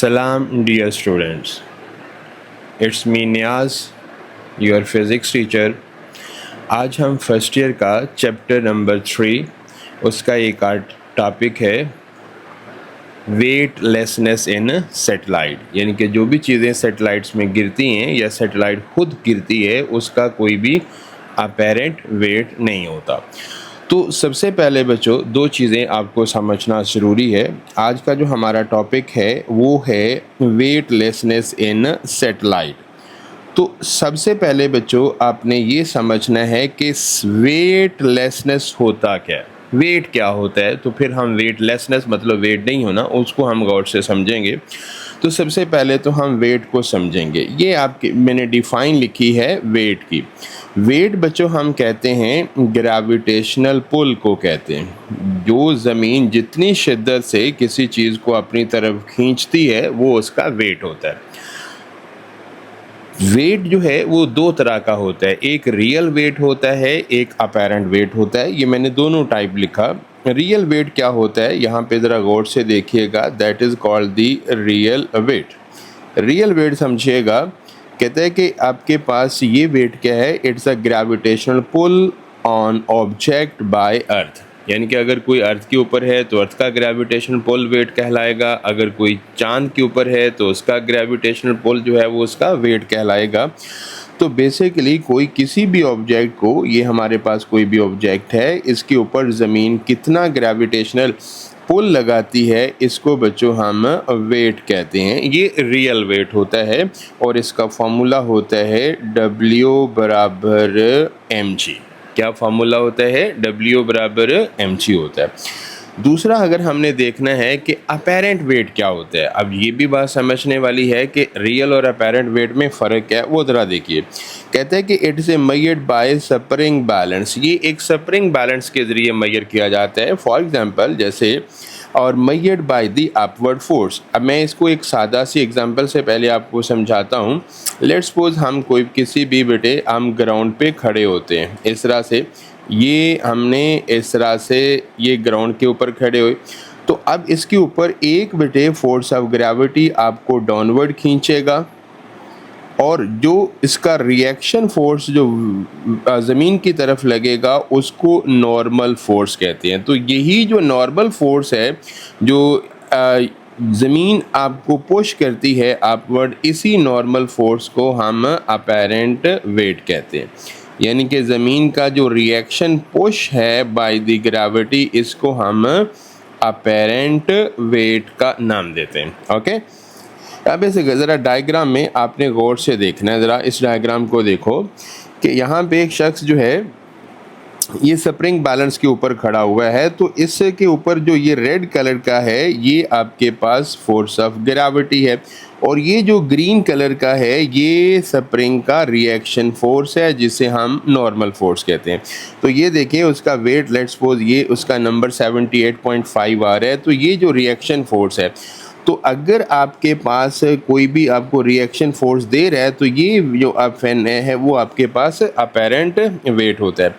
Salam dear students, it's me Niaz, your physics teacher। आज हम first year का chapter number 3 उसका एक टॉपिक है वेटलेसनेस इन सैटेलाइट, यानी कि जो भी चीज़ें सैटेलाइट्स में गिरती हैं या सैटेलाइट खुद गिरती है उसका कोई भी अपेरेंट वेट नहीं होता। तो सबसे पहले बच्चों दो चीज़ें आपको समझना ज़रूरी है। आज का जो हमारा टॉपिक है वो है वेटलेसनेस इन सैटेलाइट। तो सबसे पहले बच्चों आपने ये समझना है कि वेटलेसनेस होता क्या है, वेट क्या होता है। तो फिर हम वेटलेसनेस मतलब वेट नहीं होना उसको हम गौर से समझेंगे। तो सबसे पहले तो हम वेट को समझेंगे। ये आपकी मैंने डिफ़ाइन लिखी है वेट की। वेट बच्चों हम कहते हैं ग्रेविटेशनल पुल को कहते हैं। जो ज़मीन जितनी शिद्दत से किसी चीज़ को अपनी तरफ खींचती है वो उसका वेट होता है। वेट जो है वो दो तरह का होता है, एक रियल वेट होता है, एक अपेरेंट वेट होता है। ये मैंने दोनों टाइप लिखा। रियल वेट क्या होता है यहाँ पे ज़रा गौर से देखिएगा, that is called the real weight. Real weight समझिएगा, कहते हैं कि आपके पास ये वेट क्या है, it's a gravitational pull on object by earth. यानी कि अगर कोई अर्थ के ऊपर है तो अर्थ का ग्रेविटेशनल पुल वेट कहलाएगा, अगर कोई चांद के ऊपर है तो उसका ग्रेविटेशनल पुल जो है वो उसका वेट कहलाएगा। तो बेसिकली कोई किसी भी ऑब्जेक्ट को, ये हमारे पास कोई भी ऑब्जेक्ट है, इसके ऊपर ज़मीन कितना ग्रेविटेशनल पुल लगाती है इसको बच्चों हम वेट कहते हैं। ये रियल वेट होता है और इसका फॉर्मूला होता है W बराबर mg। क्या फार्मूला होता है? W बराबर mg होता है। दूसरा अगर हमने देखना है कि अपेरेंट वेट क्या होता है, अब ये भी बात समझने वाली है कि रियल और अपेरेंट वेट में फ़र्क क्या है वो ज़रा देखिए। कहते हैं कि it is measured by spring balance. ये एक स्प्रिंग बैलेंस के ज़रिए मेजर किया जाता है। फॉर एग्जांपल जैसे और measured by the upward force. अब मैं इसको एक सादा सी एग्जांपल से पहले आपको समझाता हूँ। लेट्स सपोज हम कोई किसी भी बेटे हम ग्राउंड पे खड़े होते हैं इस तरह से, ये हमने इस तरह से ये ग्राउंड के ऊपर खड़े हुए, तो अब इसके ऊपर एक बेटे फोर्स ऑफ ग्रेविटी आपको डाउनवर्ड खींचेगा और जो इसका रिएक्शन फोर्स जो ज़मीन की तरफ लगेगा उसको नॉर्मल फोर्स कहते हैं। तो यही जो नॉर्मल फोर्स है जो ज़मीन आपको पुश करती है अपवर्ड, इसी नॉर्मल फोर्स को हम अपेरेंट वेट कहते हैं। यानी कि ज़मीन का जो रिएक्शन पुश है बाय द ग्रेविटी इसको हम अपेरेंट वेट का नाम देते हैं। ओके, अब इसे ज़रा डायग्राम में आपने गौर से देखना है। ज़रा इस डायग्राम को देखो कि यहाँ पे एक शख्स जो है ये स्प्रिंग बैलेंस के ऊपर खड़ा हुआ है, तो इसके ऊपर जो ये रेड कलर का है ये आपके पास फोर्स ऑफ ग्रेविटी है और ये जो ग्रीन कलर का है ये स्प्रिंग का रिएक्शन फोर्स है जिसे हम नॉर्मल फोर्स कहते हैं। तो ये देखिए उसका वेट लेट्स सपोज ये उसका नंबर 78.5 आ रहा है। तो ये जो रिएक्शन फोर्स है, तो अगर आपके पास कोई भी आपको रिएक्शन फोर्स दे रहा है तो ये जो आप फैन है वो आपके पास अपेरेंट वेट होता है।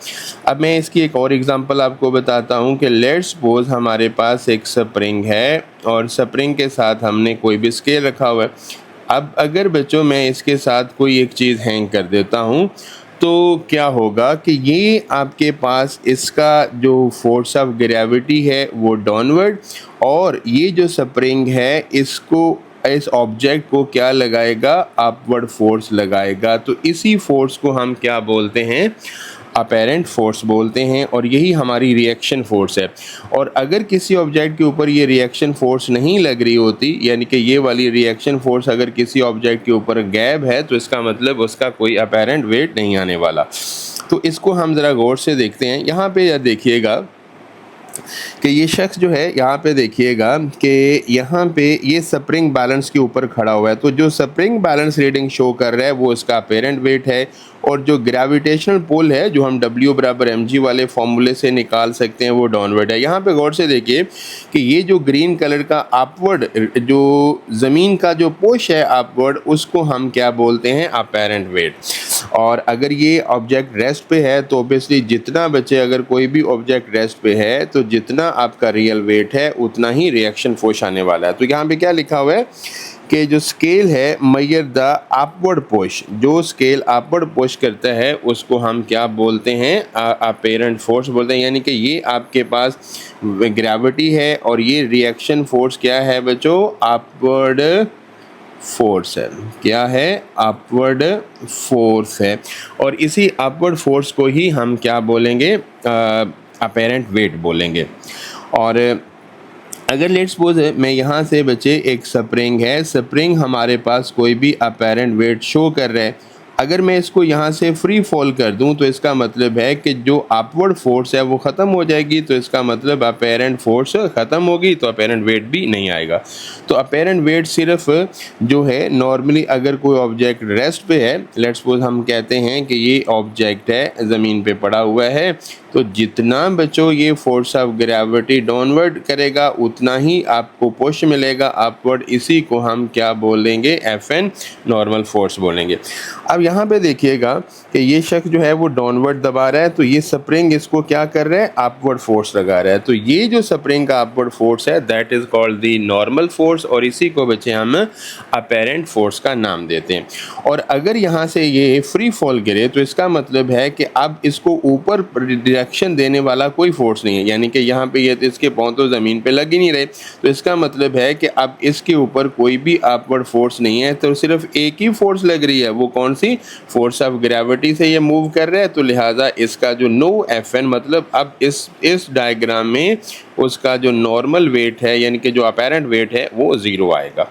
अब मैं इसकी एक और एग्जांपल आपको बताता हूँ कि लेट्स सपोज हमारे पास एक स्प्रिंग है और स्प्रिंग के साथ हमने कोई भी स्केल रखा हुआ है। अब अगर बच्चों मैं इसके साथ कोई एक चीज़ हैंग कर देता हूँ तो क्या होगा कि ये आपके पास इसका जो फोर्स ऑफ ग्रेविटी है वो डाउनवर्ड और ये जो स्प्रिंग है इसको इस ऑब्जेक्ट को क्या लगाएगा, अपवर्ड फोर्स लगाएगा। तो इसी फोर्स को हम क्या बोलते हैं, अपेरेंट फोर्स बोलते हैं और यही हमारी रिएक्शन फोर्स है। और अगर किसी ऑब्जेक्ट के ऊपर ये रिएक्शन फोर्स नहीं लग रही होती, यानी कि ये वाली रिएक्शन फोर्स अगर किसी ऑब्जेक्ट के ऊपर गैप है तो इसका मतलब उसका कोई अपेरेंट वेट नहीं आने वाला। तो इसको हम ज़रा गौर से देखते हैं। यहाँ पे देखिएगा कि ये शख्स जो है यहाँ पे देखिएगा कि यहाँ पे ये स्प्रिंग बैलेंस के ऊपर खड़ा हुआ है। तो जो स्प्रिंग बैलेंस रीडिंग शो कर रहा है वो इसका अपेरेंट वेट है और जो ग्रेविटेशनल पुल है जो हम W बराबर mg वाले फॉर्मूले से निकाल सकते हैं वो डाउनवर्ड है। यहाँ पे गौर से देखिए कि ये जो ग्रीन कलर का अपवर्ड जो ज़मीन का जो पुश है अपवर्ड उसको हम क्या बोलते हैं, अपेरेंट वेट। और अगर ये ऑब्जेक्ट रेस्ट पे है तो ऑब्वियसली जितना बचे, अगर कोई भी ऑब्जेक्ट रेस्ट पे है तो जितना आपका रियल वेट है उतना ही रिएक्शन फोर्स आने वाला है। तो यहाँ पे क्या लिखा हुआ है कि जो स्केल है मेजर द अपवर्ड पुश, जो स्केल अपवर्ड पुश करता है उसको हम क्या बोलते हैं, अपेरेंट फोर्स बोलते हैं। यानी कि ये आपके पास ग्रेविटी है और ये रिएक्शन फोर्स क्या है बच्चों, अपवर्ड फोर्स है। क्या है, अपवर्ड फोर्स है। और इसी अपवर्ड फोर्स को ही हम क्या बोलेंगे, अपेरेंट वेट बोलेंगे। और अगर लेट्स सपोज मैं यहाँ से बच्चे एक स्प्रिंग है, स्प्रिंग हमारे पास कोई भी अपेरेंट वेट शो कर रहा है, अगर मैं इसको यहाँ से फ्री फॉल कर दूँ तो इसका मतलब है कि जो अपवर्ड फोर्स है वो ख़त्म हो जाएगी, तो इसका मतलब अपेरेंट फोर्स ख़त्म होगी तो अपेरेंट वेट भी नहीं आएगा। तो अपेरेंट वेट सिर्फ जो है नॉर्मली अगर कोई ऑब्जेक्ट रेस्ट पे है, लेट्स सपोज हम कहते हैं कि ये ऑब्जेक्ट है ज़मीन पे पड़ा हुआ है, तो जितना बच्चों ये फोर्स ऑफ ग्रेविटी डाउनवर्ड करेगा उतना ही आपको पुश मिलेगा अपवर्ड। इसी को हम क्या बोलेंगे, FN नॉर्मल फोर्स बोलेंगे। अब यहाँ पे देखिएगा कि ये शख्स जो है वो डाउनवर्ड दबा रहा है, तो ये स्प्रिंग इसको क्या कर रहा है, अपवर्ड फोर्स लगा रहा है। तो ये जो स्प्रिंग का अपवर्ड फोर्स है that is called the normal force, और इसी को बच्चे हम अपेरेंट फोर्स का नाम देते हैं। और अगर यहाँ से ये फ्री फॉल गिरे तो इसका मतलब है कि अब इसको ऊपर डायरेक्शन देने वाला कोई फोर्स नहीं है, यानी कि यहाँ पे ये इसके पांव तो ज़मीन पे लग ही नहीं रहे, तो इसका मतलब है कि अब इसके ऊपर कोई भी अपवर्ड फोर्स नहीं है, तो सिर्फ एक ही फोर्स लग रही है। वो कौन सी, फोर्स ऑफ ग्रेविटी से ये मूव कर रहा है, तो लिहाजा इसका जो नो FN मतलब अब इस डायग्राम में उसका जो नॉर्मल वेट है यानी कि जो अपेरेंट वेट है वो ज़ीरो आएगा।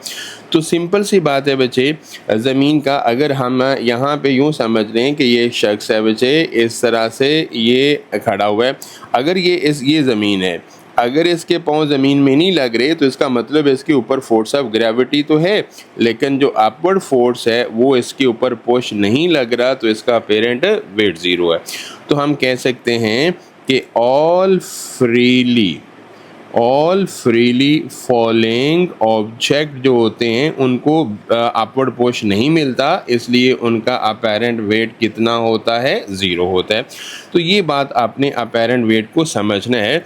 तो सिंपल सी बात है बच्चे, ज़मीन का अगर हम यहाँ पे यूँ समझ रहे हैं कि ये शख्स है बच्चे, इस तरह से ये खड़ा हुआ है, अगर ये ज़मीन है, अगर इसके पाँव ज़मीन में नहीं लग रहे तो इसका मतलब इसके ऊपर फोर्स ऑफ ग्रेविटी तो है, लेकिन जो अपवर्ड फोर्स है वो इसके ऊपर पुश नहीं लग रहा, तो इसका अपेरेंट वेट ज़ीरो है। तो हम कह सकते हैं कि ऑल फ्रीली फॉलिंग ऑब्जेक्ट जो होते हैं उनको अपवर्ड पुश नहीं मिलता, इसलिए उनका अपेरेंट वेट कितना होता है, ज़ीरो होता है। तो ये बात आपने अपेरेंट वेट को समझना है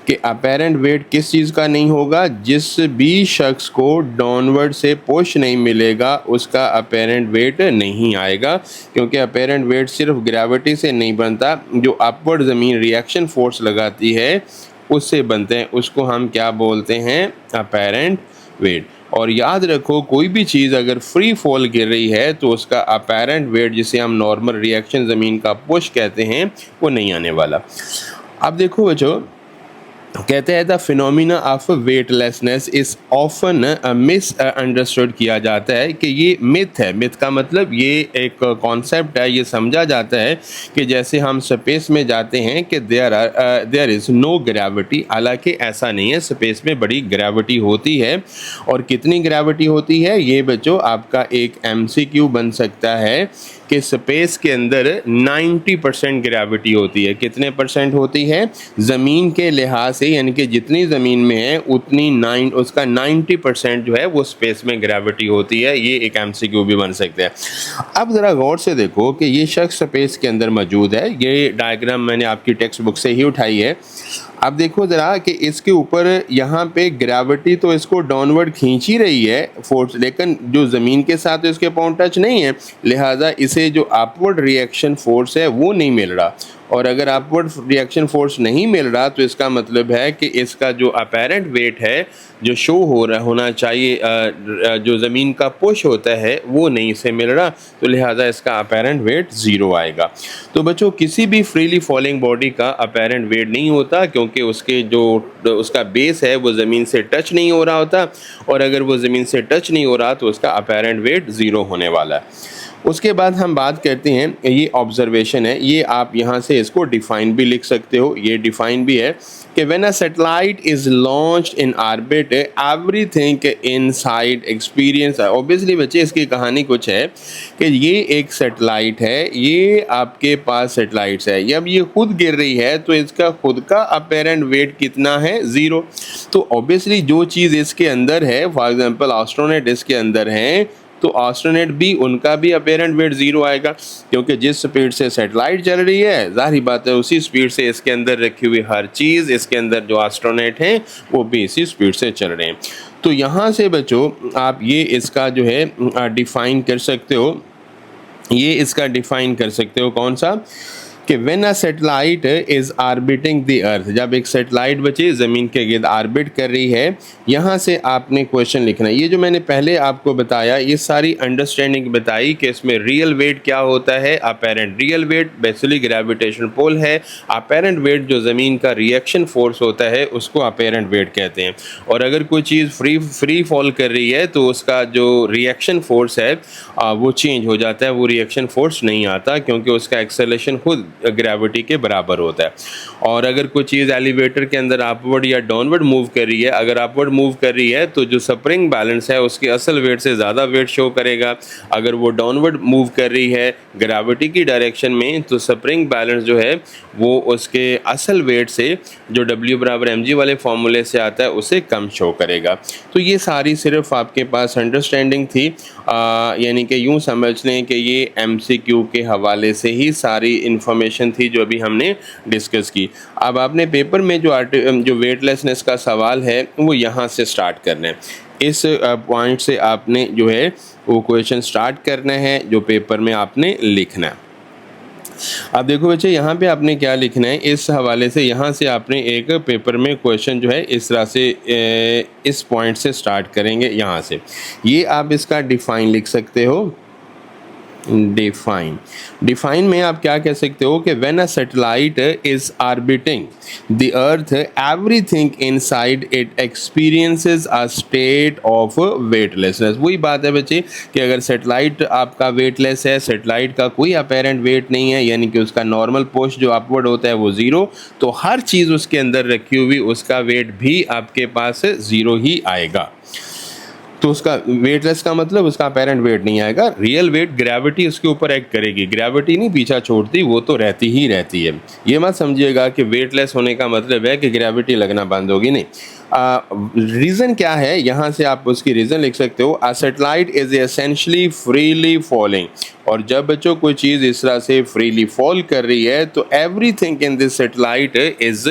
कि अपेरेंट वेट किस चीज़ का नहीं होगा, जिस भी शख्स को डाउनवर्ड से पुश नहीं मिलेगा उसका अपेरेंट वेट नहीं आएगा, क्योंकि अपेरेंट वेट सिर्फ ग्रेविटी से नहीं बनता, जो अपवर्ड ज़मीन रिएक्शन फोर्स लगाती है उससे बनते हैं, उसको हम क्या बोलते हैं, अपेरेंट वेट। और याद रखो कोई भी चीज़ अगर फ्री फॉल गिर रही है तो उसका अपेरेंट वेट, जिसे हम नॉर्मल रिएक्शन ज़मीन का पुश कहते हैं, वो नहीं आने वाला। अब देखो बच्चों, कहते हैं the phenomena of weightlessness is often miss understood किया जाता है कि ये मिथ है। मिथ का मतलब ये एक कॉन्सेप्ट है, ये समझा जाता है कि जैसे हम स्पेस में जाते हैं कि देयर इज़ नो ग्रेविटी, हालांकि ऐसा नहीं है, स्पेस में बड़ी ग्रेविटी होती है। और कितनी ग्रेविटी होती है, ये बच्चों आपका एक MCQ बन सकता है कि स्पेस के अंदर 90% ग्रेविटी होती है। कितने परसेंट होती है, ज़मीन के लिहाज से, यानी कि जितनी ज़मीन में है उतनी उसका 90% जो है वो स्पेस में ग्रेविटी होती है। ये एक MCQ भी बन सकता है। अब ज़रा गौर से देखो कि ये शख्स स्पेस के अंदर मौजूद है, ये डायग्राम मैंने आपकी टेक्स्ट बुक से ही उठाई है। अब देखो ज़रा कि इसके ऊपर यहाँ पे ग्रेविटी तो इसको डाउनवर्ड खींच ही रही है फोर्स, लेकिन जो ज़मीन के साथ इसके पाँव टच नहीं है, लिहाजा इसे जो अपवर्ड रिएक्शन फोर्स है वो नहीं मिल रहा। और अगर अपवर्ड रिएक्शन फोर्स नहीं मिल रहा तो इसका मतलब है कि इसका जो अपेरेंट वेट है, जो शो होना चाहिए, जो ज़मीन का पुश होता है वो नहीं से मिल रहा, तो लिहाजा इसका अपेरेंट वेट ज़ीरो आएगा। तो बच्चों, किसी भी फ्रीली फॉलिंग बॉडी का अपेरेंट वेट नहीं होता, क्योंकि उसका बेस है वो ज़मीन से टच नहीं हो रहा होता, और अगर वो ज़मीन से टच नहीं हो रहा तो उसका अपेरेंट वेट ज़ीरो होने वाला है। उसके बाद हम बात करते हैं, ये ऑब्जर्वेशन है, ये आप यहाँ से इसको डिफाइन भी लिख सकते हो। ये डिफाइन भी है कि when a satellite is launched in orbit everything inside experience. Obviously बच्चे, इसकी कहानी कुछ है कि ये एक सैटेलाइट है, ये आपके पास सैटेलाइट्स है, जब ये खुद गिर रही है तो इसका खुद का अपेरेंट वेट कितना है, ज़ीरो। तो ऑब्वियसली जो चीज़ इसके अंदर है, फॉर एग्जांपल एस्ट्रोनॉट इसके अंदर हैं, तो एस्ट्रोनॉट भी, उनका भी अपेरेंट वेट ज़ीरो आएगा, क्योंकि जिस स्पीड से सैटेलाइट चल रही है जाहिर बात है उसी स्पीड से इसके अंदर रखी हुई हर चीज़, इसके अंदर जो एस्ट्रोनॉट हैं वो भी इसी स्पीड से चल रहे हैं। तो यहाँ से बच्चों आप ये इसका जो है डिफ़ाइन कर सकते हो, ये इसका डिफ़ाइन कर सकते हो कौन सा, कि when a satellite is orbiting the earth, जब एक सैटेलाइट बच्चे ज़मीन के गिर्द आर्बिट कर रही है, यहाँ से आपने क्वेश्चन लिखना है। ये जो मैंने पहले आपको बताया, ये सारी अंडरस्टैंडिंग बताई कि इसमें रियल वेट क्या होता है, apparent real weight basically gravitation pull है, अपेरेंट वेट जो ज़मीन का रिएक्शन फोर्स होता है उसको अपेरेंट वेट कहते हैं। और अगर कोई चीज़ फ्री फॉल कर रही है तो उसका जो रिएक्शन फोर्स है वो चेंज हो जाता है, वो रिएक्शन फोर्स नहीं आता क्योंकि उसका एक्सेलेरेशन खुद ग्रेविटी के बराबर होता है। और अगर कोई चीज़ एलिवेटर के अंदर अपवर्ड या डाउनवर्ड मूव कर रही है, अगर अपवर्ड मूव कर रही है तो जो स्प्रिंग बैलेंस है उसके असल वेट से ज़्यादा वेट शो करेगा। अगर वो डाउनवर्ड मूव कर रही है ग्रेविटी की डायरेक्शन में तो स्प्रिंग बैलेंस जो है वो उसके असल वेट से जो W बराबर mg वाले फॉर्मूले से आता है उसे कम शो करेगा। तो ये सारी सिर्फ आपके पास अंडरस्टैंडिंग थी, यानी कि यूँ समझ लें कि ये MCQ के हवाले से ही सारी इन्फॉर्मेशन थी जो अभी हमने डिस्कस की। अब आपने पेपर में जो वेटलेसनेस का सवाल है वो यहाँ से स्टार्ट करना है। इस पॉइंट से आपने जो है वो क्वेश्चन स्टार्ट करना है जो पेपर में आपने लिखना है। अब देखो बच्चे यहाँ पे आपने क्या लिखना है, इस हवाले से यहाँ से आपने एक पेपर में क्वेश्चन जो है इस तरह से इस पॉइंट से स्टार्ट करेंगे। यहाँ से ये आप इसका डिफ़ाइन लिख सकते हो। डिफाइन में आप क्या कह सकते हो कि when a satellite is orbiting the earth everything inside it experiences a state of weightlessness. वही बात है बच्चे कि अगर सैटेलाइट आपका वेटलेस है, सैटेलाइट का कोई अपेरेंट वेट नहीं है, यानी कि उसका नॉर्मल पुश जो अपवर्ड होता है वो ज़ीरो, तो हर चीज़ उसके अंदर रखी हुई उसका वेट भी आपके पास ज़ीरो ही आएगा। तो उसका वेटलेस का मतलब उसका अपेरेंट वेट नहीं आएगा। रियल वेट ग्रेविटी उसके ऊपर एक्ट करेगी, ग्रेविटी नहीं पीछा छोड़ती, वो तो रहती ही रहती है। ये मत समझिएगा कि वेटलेस होने का मतलब है कि ग्रेविटी लगना बंद होगी, नहीं। रीज़न क्या है, यहाँ से आप उसकी रीज़न लिख सकते हो। अ satellite is essentially freely falling, और जब बच्चों कोई चीज़ इस तरह से फ्रीली फॉल कर रही है तो everything in this satellite is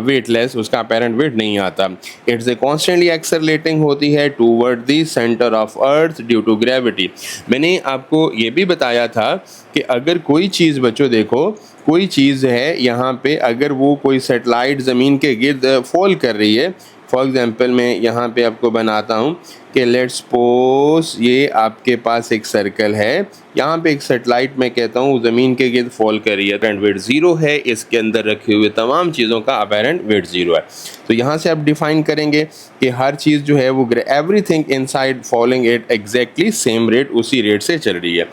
weightless, उसका अपेरेंट वेट नहीं आता। इट्स ए कॉन्स्टेंटली एक्सेलरेटिंग होती है toward the centre of earth due to gravity. मैंने आपको ये भी बताया था कि अगर कोई चीज़ बच्चों देखो, कोई चीज़ है यहाँ पे, अगर वो कोई सैटेलाइट ज़मीन के गिर्द फॉल कर रही है, फॉर एग्जांपल मैं यहाँ पे आपको बनाता हूँ कि लेट्स सपोज ये आपके पास एक सर्कल है, यहाँ पे एक सैटेलाइट मैं कहता हूँ ज़मीन के गिर्द फॉल कर रही है, अपेरेंट वेट ज़ीरो है, इसके अंदर रखे हुए तमाम चीज़ों का अपेरेंट वेट ज़ीरो है। तो यहाँ से आप डिफ़ाइन करेंगे कि हर चीज़ जो है वो everything inside following at exactly same rate, उसी रेट से चल रही है।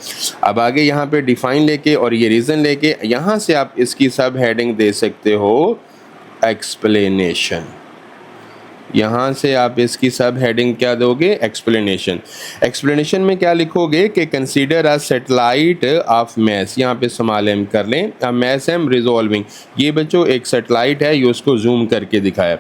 अब आगे यहाँ पे डिफ़ाइन लेके और ये रीज़न लेके यहाँ से आप इसकी सब हेडिंग दे सकते हो एक्सप्लेनेशन। यहाँ से आप इसकी सब हेडिंग क्या दोगे, एक्सप्लेनेशन। एक्सप्लेनेशन में क्या लिखोगे कि consider a satellite of mass, यहाँ पे स्मॉल एम कर लें, अ मैस एम रिजॉल्विंग। ये बच्चों एक सैटेलाइट है, ये उसको जूम करके दिखाया।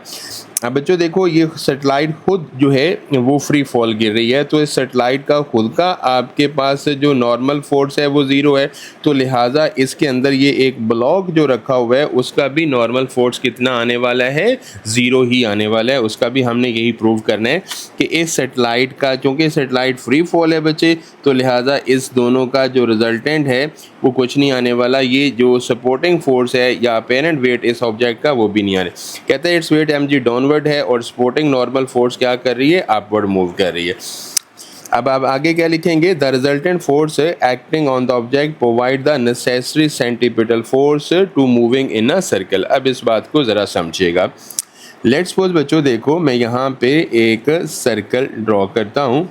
अब बच्चों देखो ये सैटेलाइट खुद जो है वो फ्री फॉल गिर रही है, तो इस सैटेलाइट का खुद का आपके पास जो नॉर्मल फोर्स है वो ज़ीरो है, तो लिहाजा इसके अंदर ये एक ब्लॉक जो रखा हुआ है उसका भी नॉर्मल फोर्स कितना आने वाला है, ज़ीरो ही आने वाला है। उसका भी हमने यही प्रूव करना है कि इस सैटेलाइट का, चूँकि सैटेलाइट फ्री फॉल है बच्चे, तो लिहाजा इस दोनों का जो रिजल्टेंट है वो कुछ नहीं आने वाला। ये जो सपोर्टिंग फोर्स है या अपेरेंट वेट इस ऑब्जेक्ट का वो भी नहीं आने। कहते हैं इट्स वेट mg डाउनवर्ड है और सपोर्टिंग नॉर्मल फोर्स क्या कर रही है, अपवर्ड मूव कर रही है। अब आप आगे क्या लिखेंगे, the resultant force acting on the object provide the necessary centripetal force to moving in a circle. अब इस बात को ज़रा समझिएगा। लेट्स सपोज बच्चों देखो मैं यहाँ पे एक सर्कल ड्रॉ करता हूँ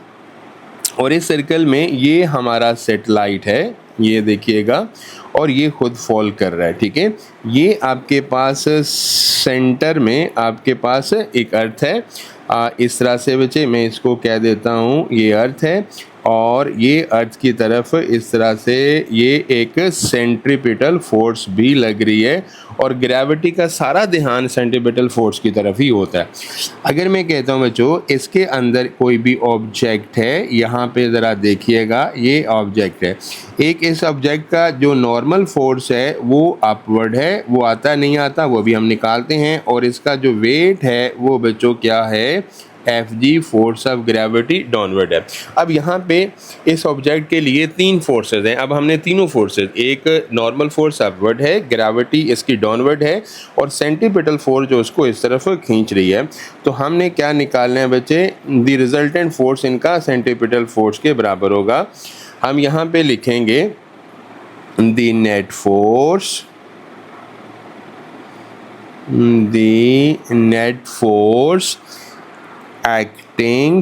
और इस सर्कल में ये हमारा सैटेलाइट है, ये देखिएगा, और ये खुद फॉल कर रहा है, ठीक है। ये आपके पास सेंटर में आपके पास एक अर्थ है, इस तरह से बच्चे मैं इसको कह देता हूँ ये अर्थ है, और ये अर्थ की तरफ इस तरह से ये एक सेंट्रीपिटल फोर्स भी लग रही है, और ग्रेविटी का सारा ध्यान सेंट्रीपिटल फोर्स की तरफ ही होता है। अगर मैं कहता हूँ बच्चों इसके अंदर कोई भी ऑब्जेक्ट है, यहाँ पे ज़रा देखिएगा ये ऑब्जेक्ट है, एक इस ऑब्जेक्ट का जो नॉर्मल फोर्स है वो अपवर्ड है, वो आता नहीं आता वो भी हम निकालते हैं, और इसका जो वेट है वो बच्चों क्या है, Fg force of gravity downward है। अब यहाँ पे इस ऑब्जेक्ट के लिए 3 फोर्सेस हैं। अब हमने तीनों फोर्सेस, एक नॉर्मल फोर्स अपवर्ड है, ग्रेविटी इसकी डाउनवर्ड है और सेंट्रीपिटल फोर्स जो उसको इस तरफ खींच रही है। तो हमने क्या निकालना है बच्चे, द रिजल्टेंट फोर्स इनका सेंट्रीपिटल फोर्स के बराबर होगा। हम यहाँ पे लिखेंगे the net force, the net force acting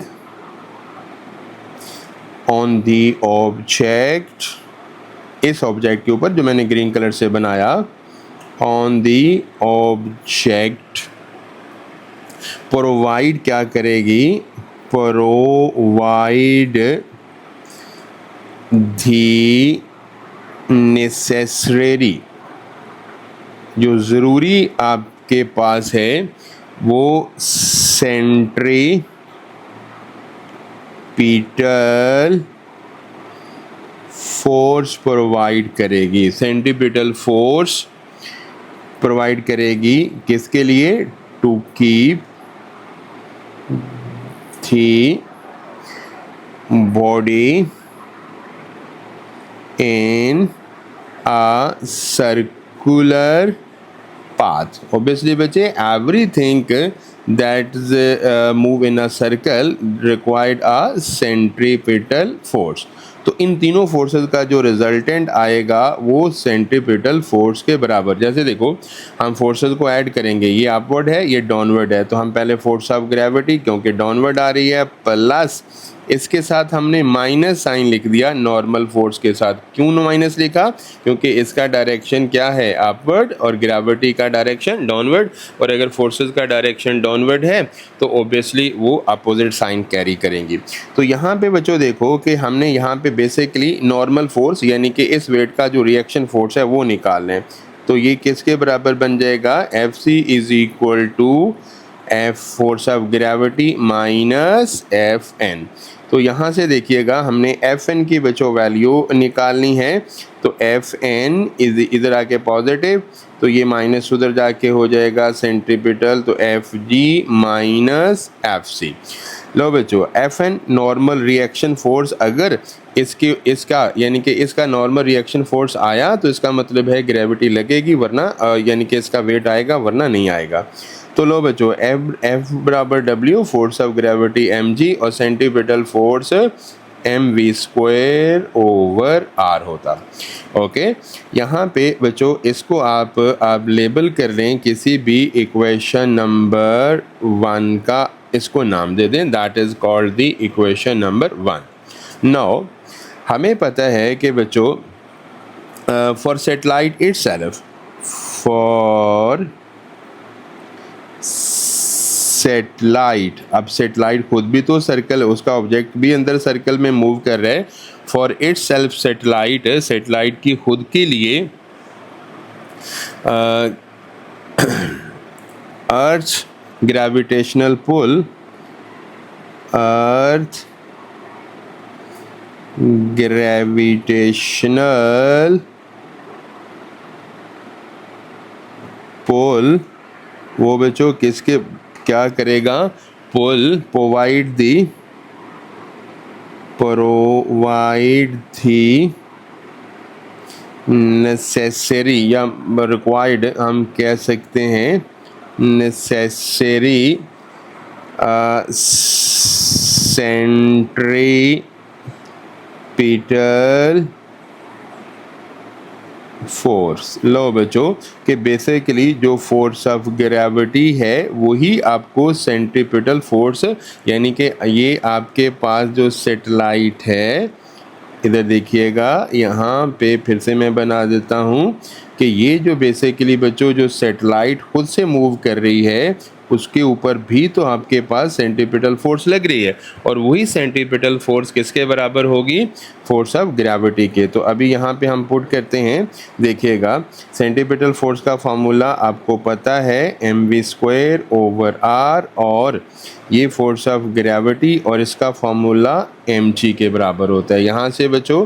on the object, इस ऑब्जेक्ट के ऊपर जो मैंने ग्रीन कलर से बनाया, on the object प्रोवाइड क्या करेगी, प्रोवाइड the necessary, जो ज़रूरी आपके पास है वो सेंट्रीपिटल फोर्स प्रोवाइड करेगी। सेंट्रीपिटल फोर्स प्रोवाइड करेगी किसके लिए, to keep the body in a circular path. Obviously बच्चे everything that move in a circle required a centripetal force. तो इन तीनों फोर्सेस का जो रिजल्टेंट आएगा वो सेंट्रीपिटल फोर्स के बराबर। जैसे देखो हम फोर्सेस को ऐड करेंगे, ये अपवर्ड है ये डाउनवर्ड है, तो हम पहले फोर्स ऑफ ग्रेविटी क्योंकि डाउनवर्ड आ रही है प्लस इसके साथ हमने माइनस साइन लिख दिया नॉर्मल फोर्स के साथ। क्यों माइनस लिखा, क्योंकि इसका डायरेक्शन क्या है अपवर्ड और ग्रेविटी का डायरेक्शन डाउनवर्ड, और अगर फोर्सेस का डायरेक्शन डाउनवर्ड है तो ऑब्वियसली वो अपोजिट साइन कैरी करेंगी। तो यहाँ पे बच्चों देखो कि हमने यहाँ पे बेसिकली नॉर्मल फोर्स यानी कि इस वेट का जो रिएक्शन फोर्स है वो निकालना है। तो ये किसके बराबर बन जाएगा, Fc is equal to F force of gravity minus Fn। तो यहाँ से देखिएगा हमने Fn की बच्चों वैल्यू निकालनी है, तो Fn इधर आके पॉजिटिव, तो ये माइनस उधर जाके हो जाएगा सेंट्रीपिटल, तो Fg माइनस Fc। लो बच्चों Fn नॉर्मल रिएक्शन फोर्स, अगर इसका यानी कि इसका नॉर्मल रिएक्शन फोर्स आया तो इसका मतलब है ग्रेविटी लगेगी, वरना यानी कि इसका वेट आएगा वरना नहीं आएगा। तो लो बच्चों F बराबर W force of gravity mg और centripetal force mv square over r होता। ओके, यहाँ पे बच्चों इसको आप लेबल कर लें किसी भी इक्वेशन नंबर 1 का, इसको नाम दे दें, that is called the equation number 1। Now हमें पता है कि बच्चों for satellite itself, for satellite, अब सैटेलाइट खुद भी तो सर्कल है, उसका ऑब्जेक्ट भी अंदर सर्कल में मूव कर रहा है। For it self satellite, satellite की खुद के लिए अर्थ ग्रेविटेशनल पुल, अर्थ ग्रेविटेशनल पुल, वो बच्चों किसके क्या करेगा, पुल प्रोवाइड दी नेसेसरी या रिक्वायर्ड हम कह सकते हैं नेसेसरी सेंट्रीपिटल फोर्स। लो बच्चों कि बेसिकली जो फोर्स ऑफ ग्रेविटी है वही आपको सेंट्रीपिटल फोर्स, यानी कि ये आपके पास जो सैटेलाइट है, इधर देखिएगा यहाँ पे फिर से मैं बना देता हूँ कि ये जो बेसिकली बच्चों जो सैटेलाइट खुद से मूव कर रही है उसके ऊपर भी तो आपके पास सेंट्रीपिटल फोर्स लग रही है, और वही सेंट्रीपिटल फोर्स किसके बराबर होगी, फोर्स ऑफ ग्रेविटी के। तो अभी यहाँ पे हम पुट करते हैं, देखिएगा सेंट्रीपिटल फोर्स का फार्मूला आपको पता है mv स्क्वायर ओवर r, और ये फोर्स ऑफ ग्रेविटी और इसका फार्मूला mg के बराबर होता है। यहाँ से बच्चों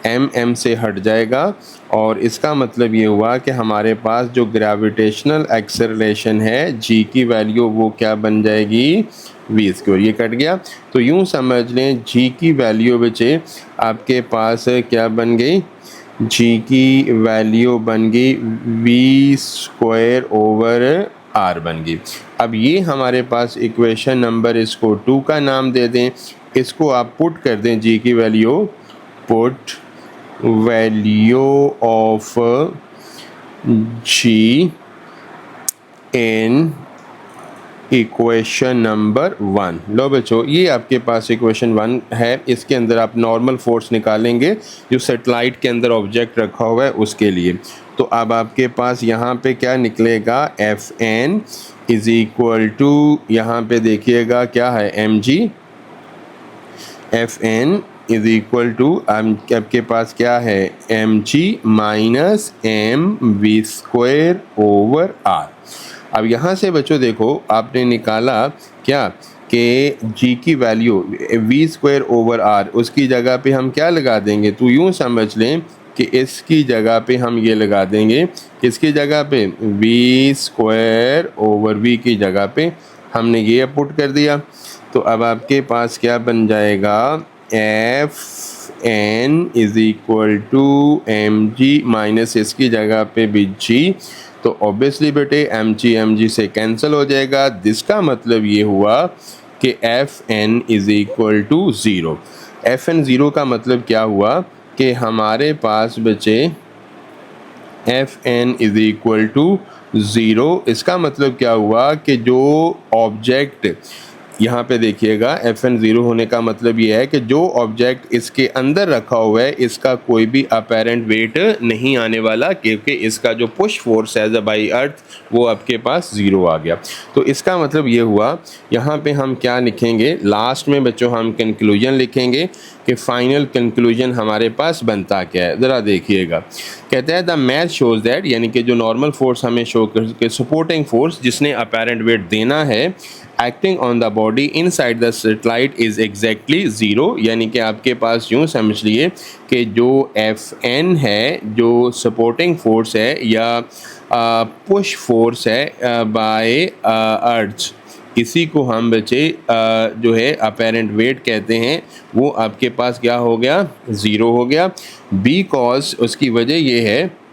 m से हट जाएगा और इसका मतलब ये हुआ कि हमारे पास जो ग्रेविटेशनल एक्सेलरेशन है g की वैल्यू वो क्या बन जाएगी v²। ये कट गया तो यूँ समझ लें g की वैल्यू बचे आपके पास क्या बन गई, g की वैल्यू बन गई v²/r बन गई। अब ये हमारे पास इक्वेशन नंबर इसको 2 का नाम दे दें, इसको आप पुट कर दें g की value, put value of g in equation number 1। लो बच्चों ये आपके पास इक्वेशन 1 है, इसके अंदर आप नॉर्मल फोर्स निकालेंगे जो सैटेलाइट के अंदर ऑब्जेक्ट रखा हुआ है उसके लिए। तो अब आपके पास यहाँ पे क्या निकलेगा, Fn इज इक्वल टू, यहाँ पे देखिएगा क्या है mg, Fn is equal to आपके पास क्या है mg माइनस mv²/r। अब यहाँ से बच्चों देखो आपने निकाला क्या कि g की वैल्यू v²/r, उसकी जगह पे हम क्या लगा देंगे, तो यूँ समझ लें कि इसकी जगह पे हम ये लगा देंगे, किसकी जगह पे, v²/v की जगह पे हमने ये पुट कर दिया। तो अब आपके पास क्या बन जाएगा, Fn is equal to mg minus इसकी जगह पे भी g। तो ऑब्वियसली बेटे mg से कैंसिल हो जाएगा। जिसका मतलब ये हुआ कि Fn is equal to 0। Fn 0 का मतलब क्या हुआ कि हमारे पास बचे Fn इज इक्वल टू 0। इसका मतलब क्या हुआ कि जो ऑब्जेक्ट यहाँ पे देखिएगा Fn 0 होने का मतलब ये है कि जो ऑब्जेक्ट इसके अंदर रखा हुआ है इसका कोई भी अपेरेंट वेट नहीं आने वाला, क्योंकि इसका जो पुश फोर्स है बाई अर्थ वो आपके पास 0 आ गया। तो इसका मतलब ये हुआ, यहाँ पे हम क्या लिखेंगे, लास्ट में बच्चों हम कंक्लूजन लिखेंगे कि फाइनल कंक्लूजन हमारे पास बनता क्या है। ज़रा देखिएगा, कहते हैं द मैथ शोज दैट, यानी कि जो नॉर्मल फोर्स हमें शो कर सपोर्टिंग फोर्स जिसने अपेरेंट वेट देना है acting on the body inside the satellite is exactly 0। यानी कि आपके पास यूँ समझ लिए कि जो Fn है, जो सपोर्टिंग फोर्स है या पुश फोर्स है बाय अर्थ, इसी को हम बच्चे जो है अपेरेंट वेट कहते हैं, वो आपके पास क्या हो गया, 0 हो गया। बिकॉज उसकी वजह ये है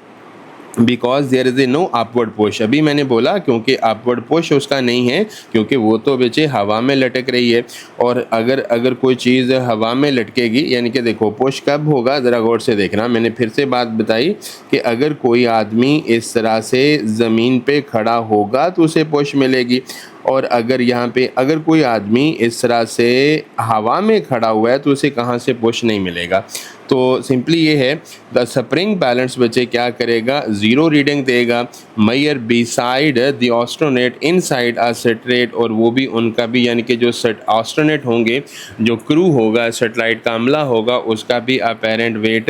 because there is a no upward push. अभी मैंने बोला क्योंकि अपवर्ड पुश उसका नहीं है, क्योंकि वो तो बच्चे हवा में लटक रही है। और अगर कोई चीज़ हवा में लटकेगी, यानी कि देखो पुश कब होगा, ज़रा गौर से देखना, मैंने फिर से बात बताई कि अगर कोई आदमी इस तरह से ज़मीन पे खड़ा होगा तो उसे पुश मिलेगी, और अगर यहाँ पे अगर कोई आदमी इस तरह से हवा में खड़ा हुआ है तो उसे कहाँ से पुश नहीं मिलेगा। तो सिंपली ये है, द स्प्रिंग बैलेंस बच्चे क्या करेगा, 0 रीडिंग देगा मैयर beside the astronaut inside a satellite, और वो भी उनका भी, यानी कि जो एस्ट्रोनॉट होंगे, जो क्रू होगा, सैटेलाइट का अमला होगा, उसका भी अपेरेंट वेट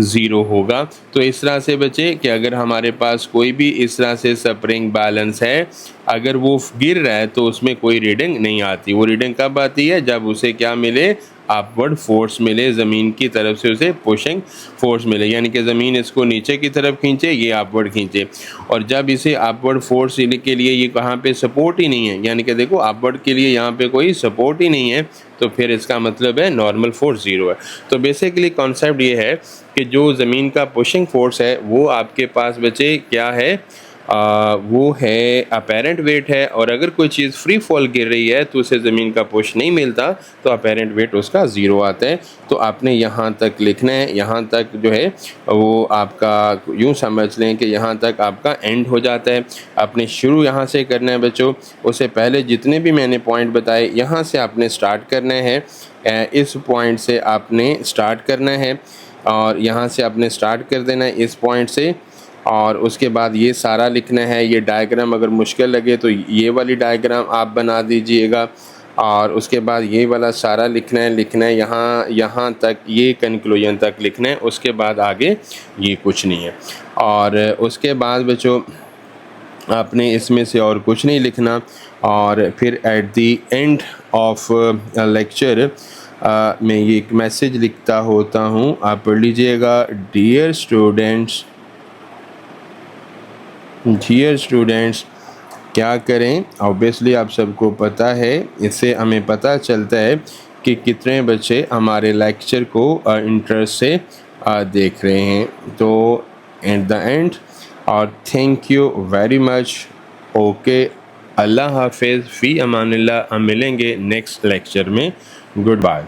0 होगा। तो इस तरह से बच्चे कि अगर हमारे पास कोई भी इस तरह से स्प्रिंग बैलेंस है, अगर वो गिर रहा है तो उसमें कोई रीडिंग नहीं आती। वो रीडिंग कब आती है, जब उसे क्या मिले, अपवर्ड फोर्स मिले, ज़मीन की तरफ से उसे पुशिंग फोर्स मिले, यानी कि ज़मीन इसको नीचे की तरफ खींचे, ये अपवर्ड खींचे। और जब इसे अपवर्ड फोर्स के लिए ये कहाँ पे सपोर्ट ही नहीं है, यानी कि देखो अपवर्ड के लिए यहाँ पे कोई सपोर्ट ही नहीं है, तो फिर इसका मतलब है नॉर्मल फोर्स 0 है। तो बेसिकली कॉन्सेप्ट ये है कि जो ज़मीन का पुशिंग फोर्स है वो आपके पास बचे क्या है, वो है अपेरेंट वेट है। और अगर कोई चीज़ फ्री फॉल गिर रही है तो उसे ज़मीन का पुश नहीं मिलता, तो अपेरेंट वेट उसका 0 आता है। तो आपने यहाँ तक लिखना है, यहाँ तक जो है वो आपका यूँ समझ लें कि यहाँ तक आपका एंड हो जाता है। आपने शुरू यहाँ से करना है बच्चों, उससे पहले जितने भी मैंने पॉइंट बताए यहाँ से आपने स्टार्ट करना है, इस पॉइंट से आपने स्टार्ट करना है, और यहाँ से आपने स्टार्ट कर देना है इस पॉइंट से, और उसके बाद ये सारा लिखना है। ये डायग्राम अगर मुश्किल लगे तो ये वाली डायग्राम आप बना दीजिएगा, और उसके बाद ये वाला सारा लिखना है यहाँ तक, ये कंक्लूजन तक लिखना है। उसके बाद आगे ये कुछ नहीं है। और उसके बाद बच्चों आपने इसमें से और कुछ नहीं लिखना। और फिर eight the end of lecture मैं ये एक मैसेज लिखता होता हूँ, आप पढ़ लीजिएगा। डियर स्टूडेंट्स क्या करें, ऑब्वियसली आप सबको पता है, इससे हमें पता चलता है कि कितने बच्चे हमारे लेक्चर को इंटरेस्ट से देख रहे हैं। तो एट द एंड और thank you very much. Okay, अल्लाह हाफिज़, फ़ी अमानिल्लाह। हम मिलेंगे नेक्स्ट लेक्चर में। Good bye.